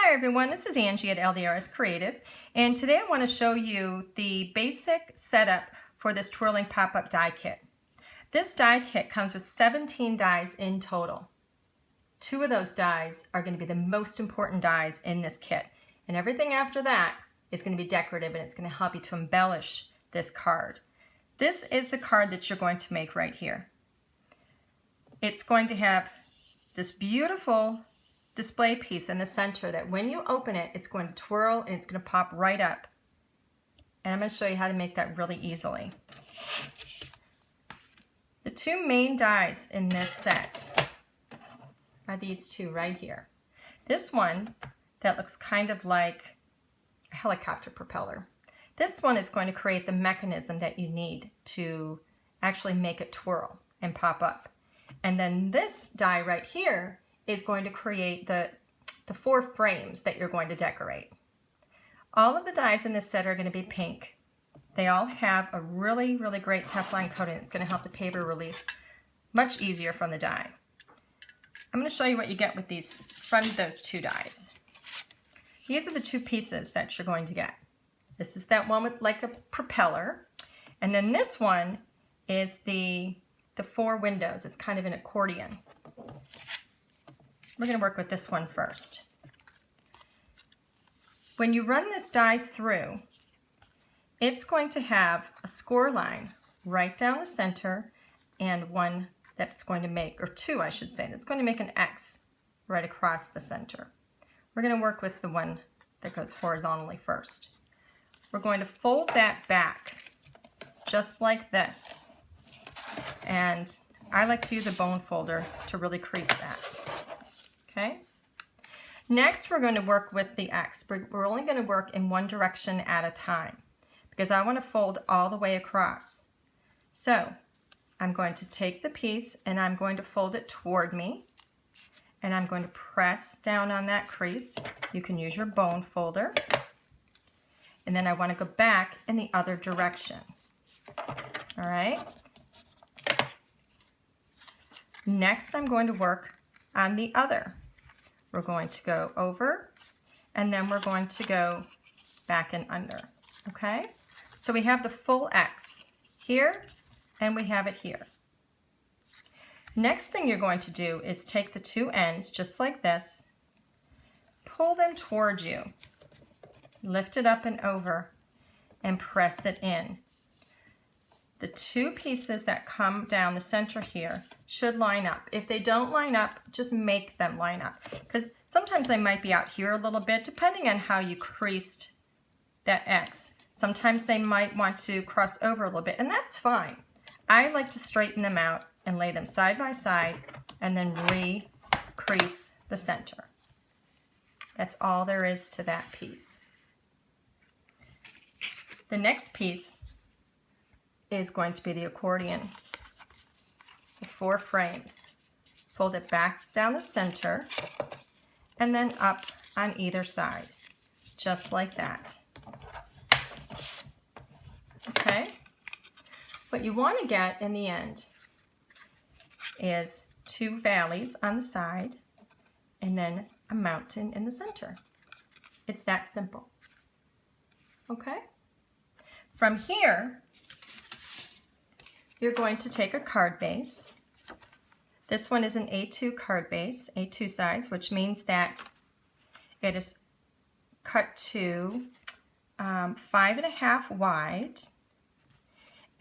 Hi everyone, this is Angie at LDRS Creative, and today I want to show you the basic setup for this Twirling Pop-Up Die Kit. This die kit comes with 17 dies in total. 2 of those dies are going to be the most important dies in this kit, and everything after that is going to be decorative, and it's going to help you to embellish this card. This is the card that you're going to make right here. It's going to have this beautiful display piece in the center that when you open it, it's going to twirl and it's going to pop right up. And I'm going to show you how to make that really easily. The 2 main dies in this set are these 2 right here. This one that looks kind of like a helicopter propeller. This one is going to create the mechanism that you need to actually make it twirl and pop up. And then this die right here is going to create the 4 frames that you're going to decorate. All of the dies in this set are going to be pink. They all have a really, really great Teflon coating that's going to help the paper release much easier from the die. I'm going to show you what you get with these from those 2 dies. These are the 2 pieces that you're going to get. This is that one with like a propeller, and then this one is the 4 windows. It's kind of an accordion. We're going to work with this one first. When you run this die through, it's going to have a score line right down the center and one that's going to make, or 2 I should say, that's going to make an X right across the center. We're going to work with the one that goes horizontally first. We're going to fold that back just like this. And I like to use a bone folder to really crease that. Okay. Next, we're going to work with the X. We're only going to work in one direction at a time because I want to fold all the way across. So I'm going to take the piece and I'm going to fold it toward me, and I'm going to press down on that crease. You can use your bone folder. And then I want to go back in the other direction. All right. Next, I'm going to work on the other. We're going to go over, and then we're going to go back and under, okay? So we have the full X here, and we have it here. Next thing you're going to do is take the 2 ends, just like this, pull them towards you, lift it up and over, and press it in. The 2 pieces that come down the center here should line up. If they don't line up, just make them line up, because sometimes they might be out here a little bit, depending on how you creased that X. Sometimes they might want to cross over a little bit, and that's fine. I like to straighten them out and lay them side by side and then re-crease the center. That's all there is to that piece. The next piece is going to be the accordion. The 4 frames. Fold it back down the center and then up on either side, just like that. Okay? What you want to get in the end is 2 valleys on the side and then a mountain in the center. It's that simple. Okay? From here, you're going to take a card base. This one is an A2 card base, A2 size, which means that it is cut to 5.5 wide,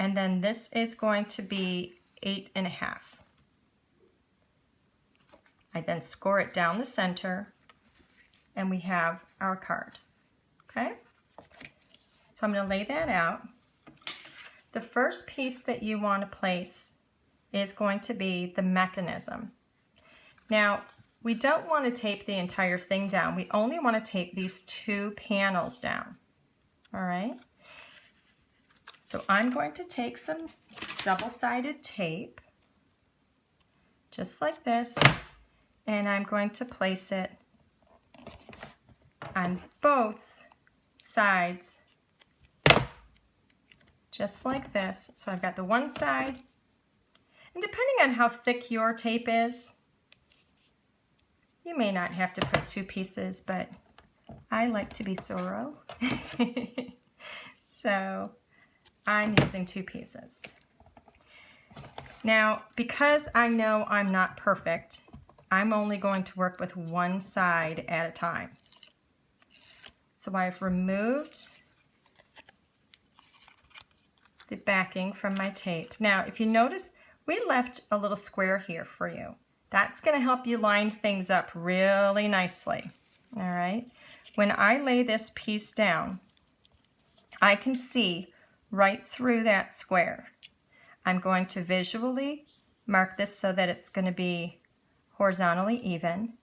and then this is going to be 8.5. I then score it down the center, and we have our card. Okay? So I'm going to lay that out. The first piece that you want to place is going to be the mechanism. Now, we don't want to tape the entire thing down. We only want to tape these 2 panels down. All right? So I'm going to take some double-sided tape, just like this, and I'm going to place it on both sides, just like this. So I've got the one side, and depending on how thick your tape is, you may not have to put 2 pieces, but I like to be thorough. So I'm using 2 pieces. Now, because I know I'm not perfect, I'm only going to work with one side at a time. So I've removed the backing from my tape. Now, if you notice, we left a little square here for you. That's going to help you line things up really nicely. All right. When I lay this piece down, I can see right through that square. I'm going to visually mark this so that it's going to be horizontally even.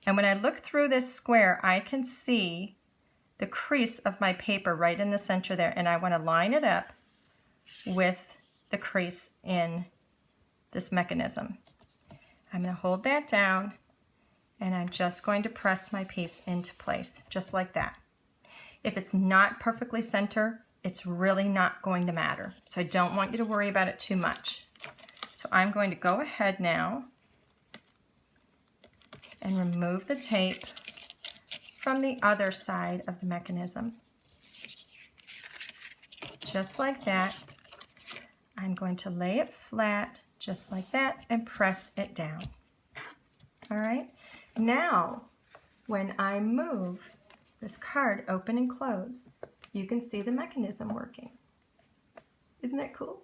And when I look through this square, I can see the crease of my paper right in the center there, and I want to line it up with the crease in this mechanism. I'm going to hold that down, and I'm just going to press my piece into place, just like that. If it's not perfectly centered, it's really not going to matter. So I don't want you to worry about it too much. So I'm going to go ahead now and remove the tape from the other side of the mechanism. Just like that. I'm going to lay it flat, just like that, and press it down. All right? Now, when I move this card open and close, you can see the mechanism working. Isn't that cool?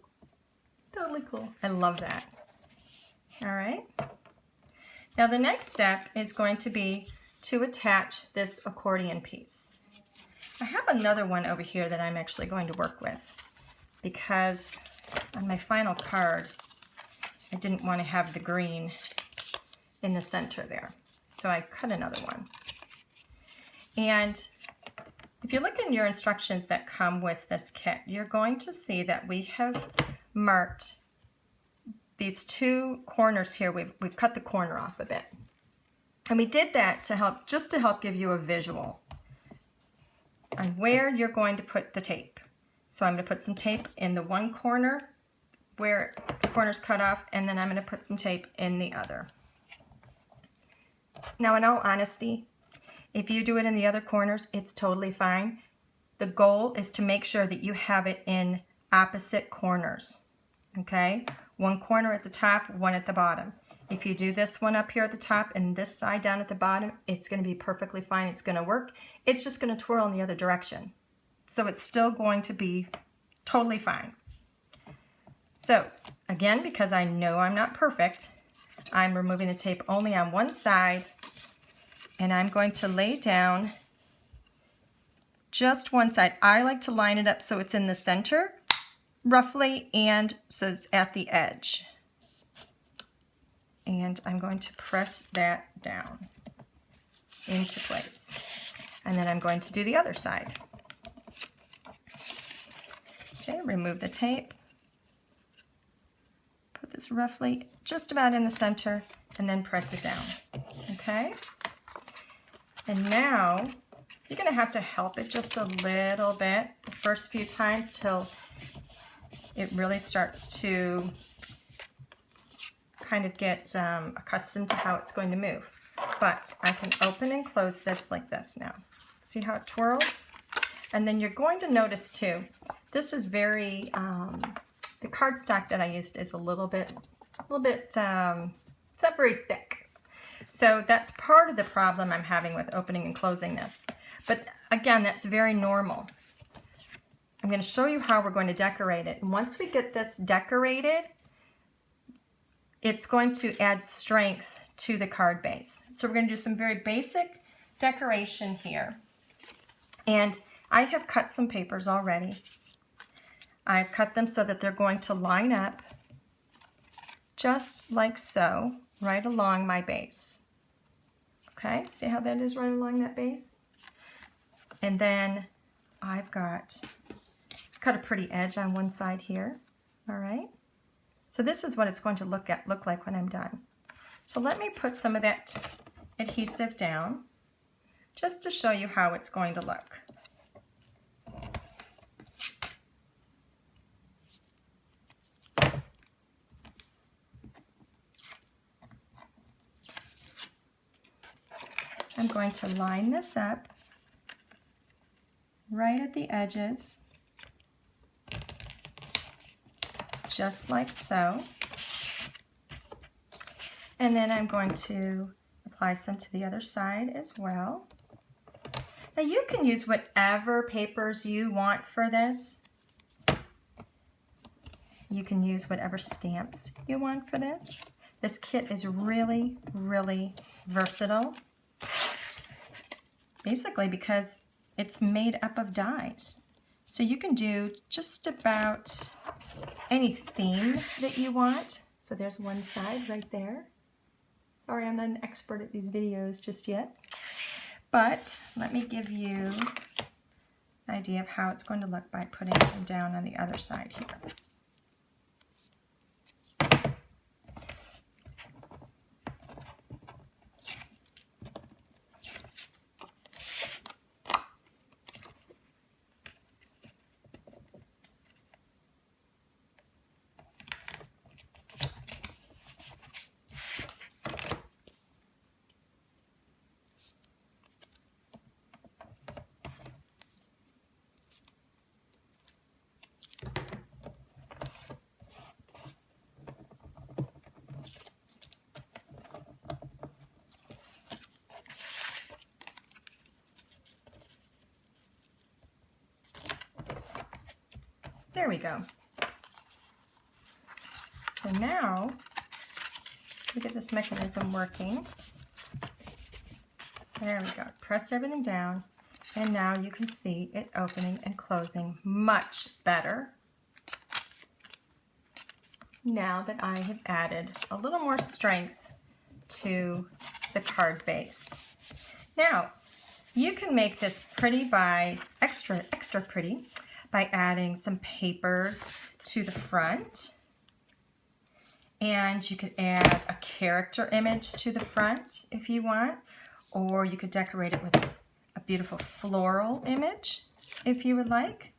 Totally cool. I love that. All right. Now the next step is going to be to attach this accordion piece. I have another one over here that I'm actually going to work with because on my final card, I didn't want to have the green in the center there. So I cut another one. And if you look in your instructions that come with this kit, you're going to see that we have marked these 2 corners here. We've cut the corner off a bit. And we did that to help, just to help give you a visual on where you're going to put the tape. So I'm going to put some tape in the one corner where the corner's cut off, and then I'm going to put some tape in the other. Now, in all honesty, if you do it in the other corners, it's totally fine. The goal is to make sure that you have it in opposite corners, okay? One corner at the top, one at the bottom. If you do this one up here at the top and this side down at the bottom, it's going to be perfectly fine. It's going to work. It's just going to twirl in the other direction. So it's still going to be totally fine. So again, because I know I'm not perfect, I'm removing the tape only on one side, and I'm going to lay down just one side. I like to line it up so it's in the center, roughly, and so it's at the edge. And I'm going to press that down into place. And then I'm going to do the other side. Okay, remove the tape. Put this roughly just about in the center, and then press it down. Okay? And now, you're going to have to help it just a little bit the first few times till it really starts to kind of get accustomed to how it's going to move. But I can open and close this like this now. See how it twirls? And then you're going to notice too, this is very, the cardstock that I used is a little bit, it's not very thick. So that's part of the problem I'm having with opening and closing this. But again, that's very normal. I'm going to show you how we're going to decorate it. And once we get this decorated, it's going to add strength to the card base. So we're going to do some very basic decoration here. And I have cut some papers already. I've cut them so that they're going to line up just like so, right along my base. Okay, see how that is right along that base? And then I've cut a pretty edge on one side here, all right? So this is what it's going to look like when I'm done. So let me put some of that adhesive down just to show you how it's going to look. I'm going to line this up right at the edges, just like so. And then I'm going to apply some to the other side as well. Now you can use whatever papers you want for this. You can use whatever stamps you want for this. This kit is really, really versatile. Basically because it's made up of dies. So you can do just about any theme that you want. So there's one side right there. Sorry, I'm not an expert at these videos just yet. But let me give you an idea of how it's going to look by putting some down on the other side here. There we go. So now, we get this mechanism working. There we go. Press everything down, and now you can see it opening and closing much better. Now that I have added a little more strength to the card base. Now, you can make this pretty by extra pretty by adding some papers to the front. And you could add a character image to the front if you want, or you could decorate it with a beautiful floral image if you would like.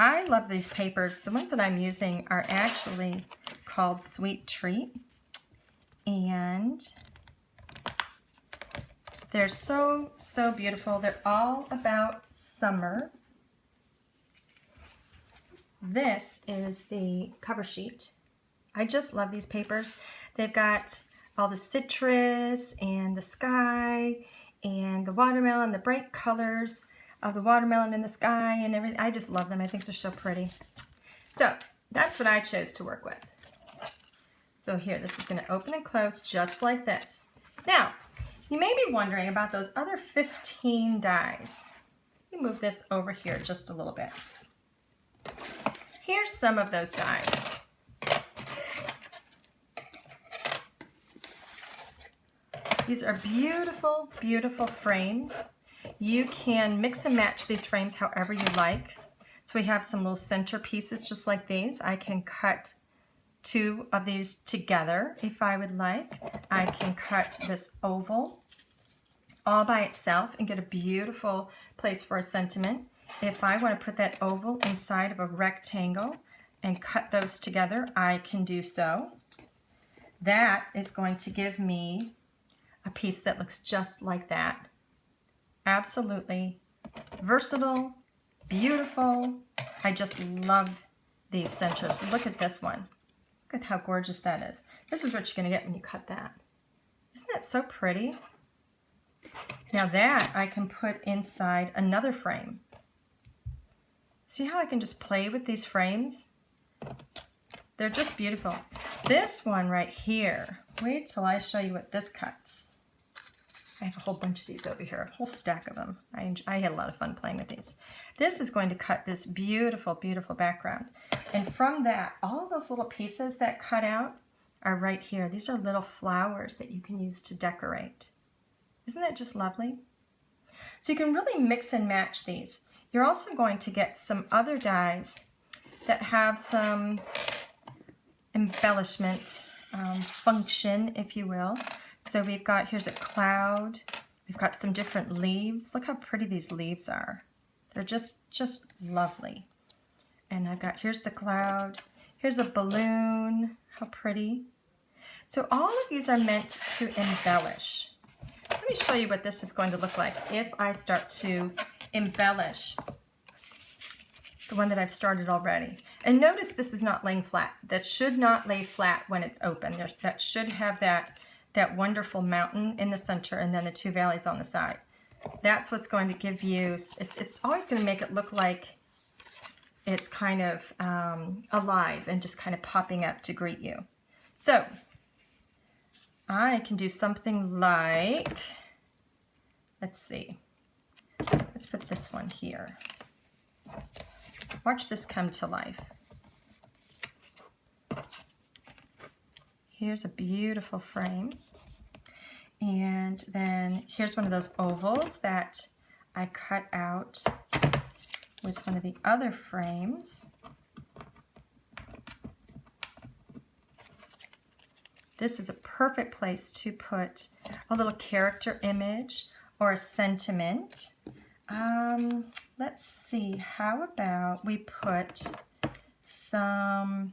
I love these papers. The ones that I'm using are actually called Sweet Treat, and they're so beautiful. They're all about summer. This is the cover sheet. I just love these papers. They've got all the citrus and the sky and the watermelon, the bright colors of the watermelon in the sky and everything. I just love them. I think they're so pretty. So that's what I chose to work with. So here, this is going to open and close just like this. Now, you may be wondering about those other 15 dies. Let me move this over here just a little bit. Here's some of those dies. These are beautiful, beautiful frames. You can mix and match these frames however you like. So we have some little center pieces just like these. I can cut two of these together if I would like. I can cut this oval all by itself and get a beautiful place for a sentiment. If I want to put that oval inside of a rectangle and cut those together, I can do so. That is going to give me a piece that looks just like that. Absolutely versatile, beautiful. I just love these centers. Look at this one. Look at how gorgeous that is. This is what you're going to get when you cut that. Isn't that so pretty? Now that I can put inside another frame. See how I can just play with these frames? They're just beautiful. This one right here, wait till I show you what this cuts. I have a whole bunch of these over here, a whole stack of them. I had a lot of fun playing with these. This is going to cut this beautiful, beautiful background. And from that, all those little pieces that cut out are right here. These are little flowers that you can use to decorate. Isn't that just lovely? So you can really mix and match these. You're also going to get some other dies that have some embellishment function, if you will. So we've got, here's a cloud. We've got some different leaves. Look how pretty these leaves are. They're just lovely. And I've got, here's the cloud. Here's a balloon. How pretty. So all of these are meant to embellish. Let me show you what this is going to look like if I start to embellish, the one that I've started already. And notice this is not laying flat. That should not lay flat when it's open. That should have that wonderful mountain in the center and then the two valleys on the side. That's what's going to give you, it's always going to make it look like it's kind of alive and just kind of popping up to greet you. So I can do something like, let's see, let's put this one here. Watch this come to life. Here's a beautiful frame. And then here's one of those ovals that I cut out with one of the other frames. This is a perfect place to put a little character image or a sentiment. Let's see, how about we put some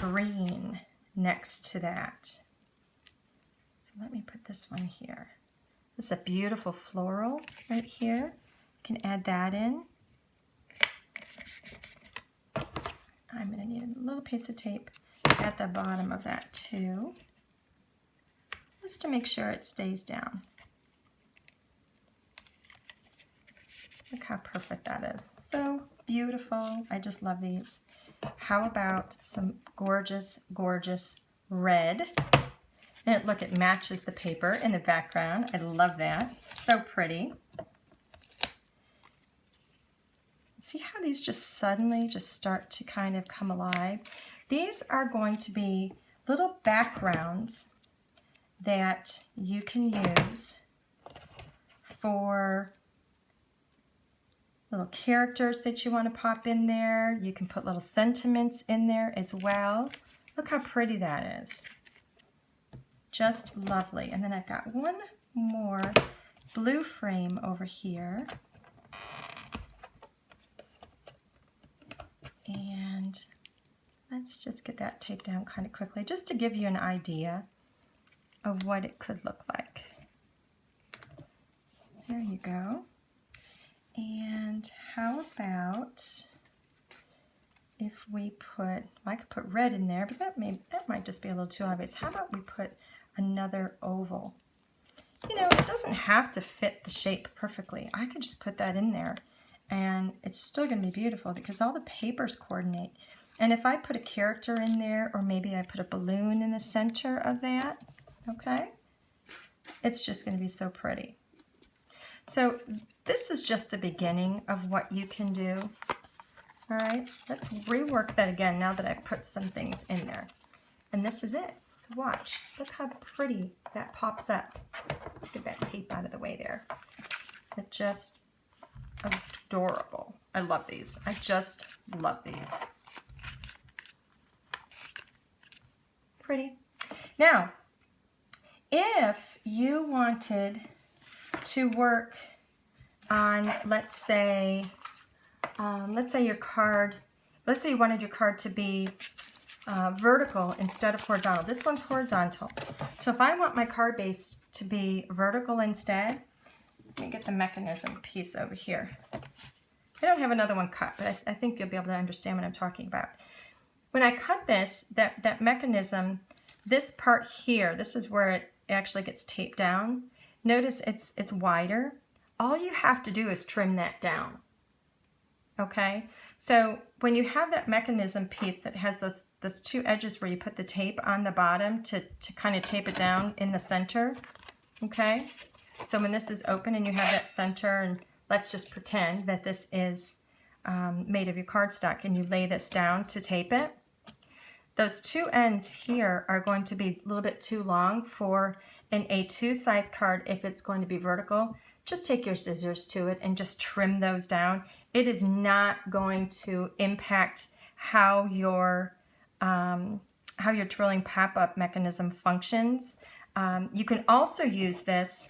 green next to that. So let me put this one here. This is a beautiful floral right here. You can add that in. I'm going to need a little piece of tape at the bottom of that too, just to make sure it stays down. Look how perfect that is. So beautiful. I just love these. How about some gorgeous, gorgeous red? And look, it matches the paper in the background. I love that. So pretty. See how these just suddenly just start to kind of come alive? These are going to be little backgrounds that you can use for little characters that you want to pop in there. You can put little sentiments in there as well. Look how pretty that is. Just lovely. And then I've got one more blue frame over here. And let's just get that taped down kind of quickly, just to give you an idea of what it could look like. There you go. And how about if we put, well, I could put red in there, but that might just be a little too obvious. How about we put another oval? You know, it doesn't have to fit the shape perfectly. I could just put that in there and it's still going to be beautiful because all the papers coordinate. And if I put a character in there, or maybe I put a balloon in the center of that, okay, it's just going to be so pretty. So this is just the beginning of what you can do. All right, let's rework that again now that I've put some things in there. And this is it. So watch, look how pretty that pops up. Get that tape out of the way there. It just adorable. I love these. I just love these. Pretty. Now, if you wanted to work on, let's say your card, let's say you wanted your card to be vertical instead of horizontal. This one's horizontal. So if I want my card base to be vertical instead, let me get the mechanism piece over here. I don't have another one cut, but I think you'll be able to understand what I'm talking about. When I cut this, that mechanism, this part here, this is where it actually gets taped down. Notice it's wider. All you have to do is trim that down. Okay? So when you have that mechanism piece that has those two edges where you put the tape on the bottom to kind of tape it down in the center, okay? So when this is open and you have that center, and let's just pretend that this is made of your cardstock and you lay this down to tape it, those two ends here are going to be a little bit too long for an A2 size card if it's going to be vertical. Just take your scissors to it and just trim those down. It is not going to impact how your twirling pop-up mechanism functions. You can also use this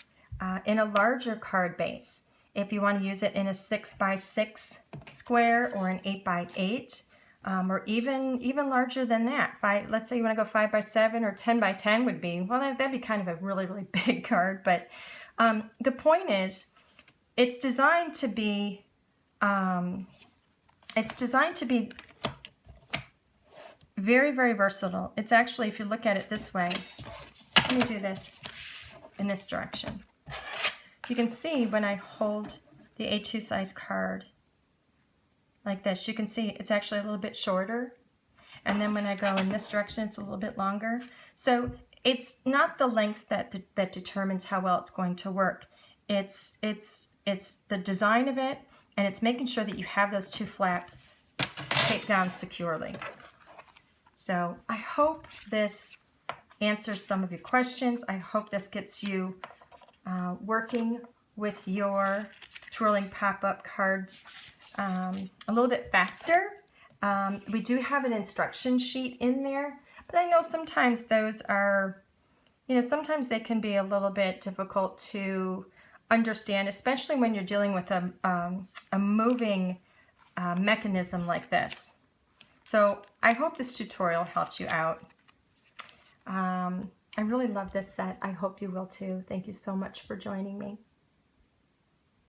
in a larger card base. If you want to use it in a 6x6 square or an 8x8, or even larger than that. Let's say you want to go 5x7 or 10x10 would be, well, that'd be kind of a really, really big card. But the point is, it's designed to be very, very versatile. It's actually, if you look at it this way, let me do this in this direction. You can see when I hold the A2 size card like this, you can see it's actually a little bit shorter. And then when I go in this direction, it's a little bit longer. So it's not the length that determines how well it's going to work. It's the design of it, and it's making sure that you have those two flaps taped down securely. So I hope this answers some of your questions. I hope this gets you working with your twirling pop-up cards a little bit faster. We do have an instruction sheet in there, but I know sometimes those are, sometimes they can be a little bit difficult to understand, especially when you're dealing with a moving mechanism like this. So I hope this tutorial helped you out. I really love this set. I hope you will too. Thank you so much for joining me.